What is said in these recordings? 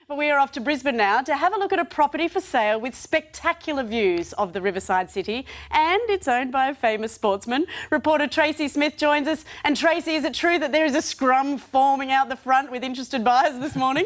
But we are off to Brisbane now to have a look at a property for sale with spectacular views of the riverside city, and it's owned by a famous sportsman. Reporter Tracy Smith joins us. And Tracy, is it true that there is a scrum forming out the front with interested buyers this morning?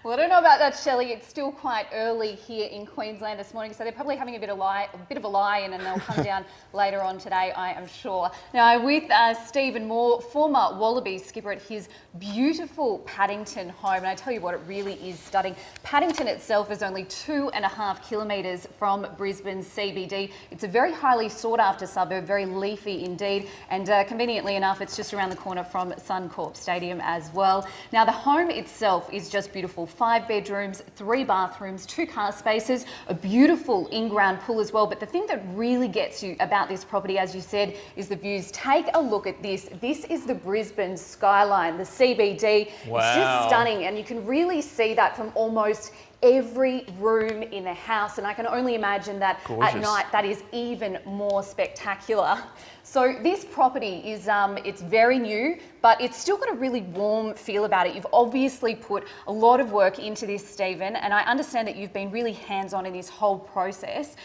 Well, I don't know about that, Shelley. It's still quite early here in Queensland this morning, so they're probably having a bit of a lie-in, and they'll come down later on today, I am sure. Now, with Stephen Moore, former Wallaby skipper at his beautiful Paddington home, and I tell you what, it really is stunning. Paddington itself is only 2.5 kilometres from Brisbane's CBD. It's a very highly sought-after suburb, very leafy indeed, and conveniently enough, it's just around the corner from Suncorp Stadium as well. Now, the home itself is just beautiful. 5 bedrooms, 3 bathrooms, 2 car spaces, a beautiful in-ground pool as well. But the thing that really gets you about this property, as you said, is the views. Take a look at this. This is the Brisbane skyline, the CBD. Wow. It's just stunning, and you can really see that from almost every room in the house, and I can only imagine that Gorgeous. at night that is even more spectacular. So this property is it's very new, but it's still got a really warm feel about it. You've obviously put a lot of work into this, Stephen, and I understand that you've been really hands-on in this whole process.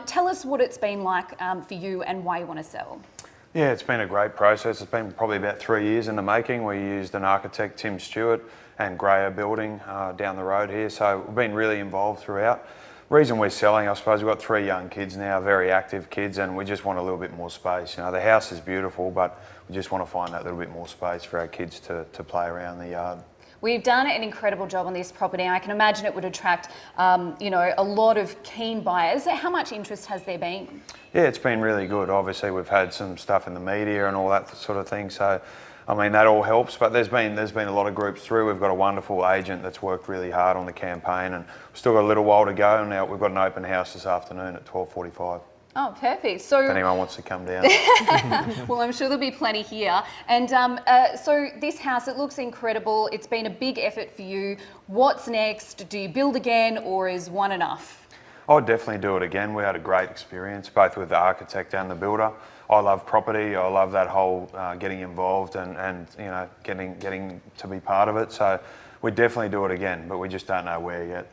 Tell us what it's been like for you and why you want to sell. Yeah, it's been a great process. It's been probably about 3 years in the making. We used an architect, Tim Stewart, and Greyer Building down the road here. So we've been really involved throughout. Reason we're selling, I suppose, we've got 3 young kids now, very active kids, and we just want a little bit more space. You know, the house is beautiful, but we just want to find that little bit more space for our kids to play around the yard. We've done an incredible job on this property. I can imagine it would attract, you know, a lot of keen buyers. How much interest has there been? Yeah, it's been really good. Obviously, we've had some stuff in the media and all that sort of thing. So, I mean, that all helps. But there's been a lot of groups through. We've got a wonderful agent that's worked really hard on the campaign, and we've still got a little while to go. And now we've got an open house this afternoon at 12:45. Oh, perfect. So, if anyone wants to come down. well, I'm sure there'll be plenty here. And so this house, it looks incredible. It's been a big effort for you. What's next? Do you build again, or is one enough? I'd definitely do it again. We had a great experience, both with the architect and the builder. I love property. I love that whole getting involved and you know, getting to be part of it. So we'd definitely do it again, but we just don't know where yet.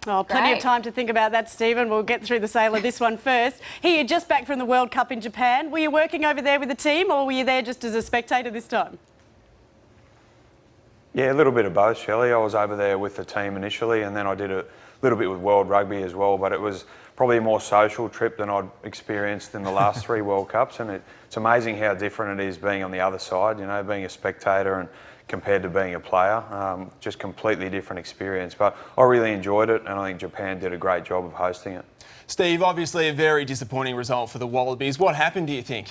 Oh, plenty Great. of time to think about that, Stephen. We'll get through the sale of this one first. Here, you're just back from the World Cup in Japan. Were you working over there with the team, or were you there just as a spectator this time? Yeah, a little bit of both, Shelley. I was over there with the team initially, and then I did a little bit with World Rugby as well, but it was probably a more social trip than I'd experienced in the last 3 World Cups, and it's amazing how different it is being on the other side, you know, being a spectator and compared to being a player. Just completely different experience, but I really enjoyed it, and I think Japan did a great job of hosting it. Steve, obviously a very disappointing result for the Wallabies. What happened, do you think?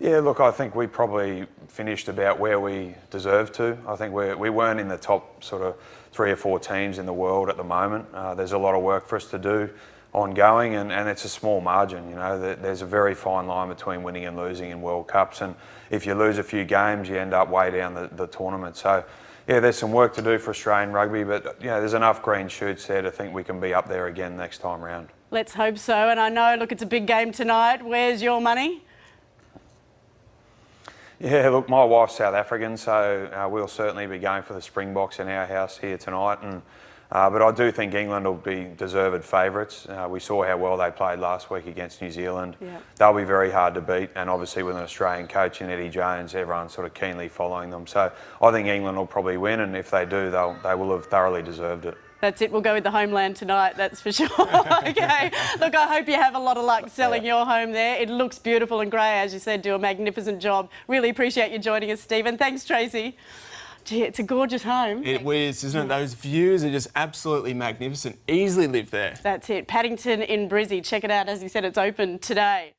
Yeah, look, I think we probably finished about where we deserved to. I think we weren't in the top sort of 3 or 4 teams in the world at the moment. There's a lot of work for us to do ongoing, and it's a small margin. You know, there's a very fine line between winning and losing in World Cups, and if you lose a few games, you end up way down the tournament. So, yeah, there's some work to do for Australian rugby, but you know, there's enough green shoots there to think we can be up there again next time round. Let's hope so. And I know, look, it's a big game tonight. Where's your money? Yeah, look, my wife's South African, so we'll certainly be going for the Springboks in our house here tonight. And but I do think England will be deserved favourites. We saw how well they played last week against New Zealand. Yep. They'll be very hard to beat, and obviously with an Australian coach in Eddie Jones, everyone's sort of keenly following them. So I think England will probably win, and if they do, they will have thoroughly deserved it. That's it. We'll go with the homeland tonight, that's for sure. Okay. Look, I hope you have a lot of luck selling your home there. It looks beautiful, and Gray, as you said, do a magnificent job. Really appreciate you joining us, Stephen. Thanks, Tracy. Gee, it's a gorgeous home. It is, isn't it? Those views are just absolutely magnificent. Easily live there. That's it. Paddington in Brizzy. Check it out. As you said, it's open today.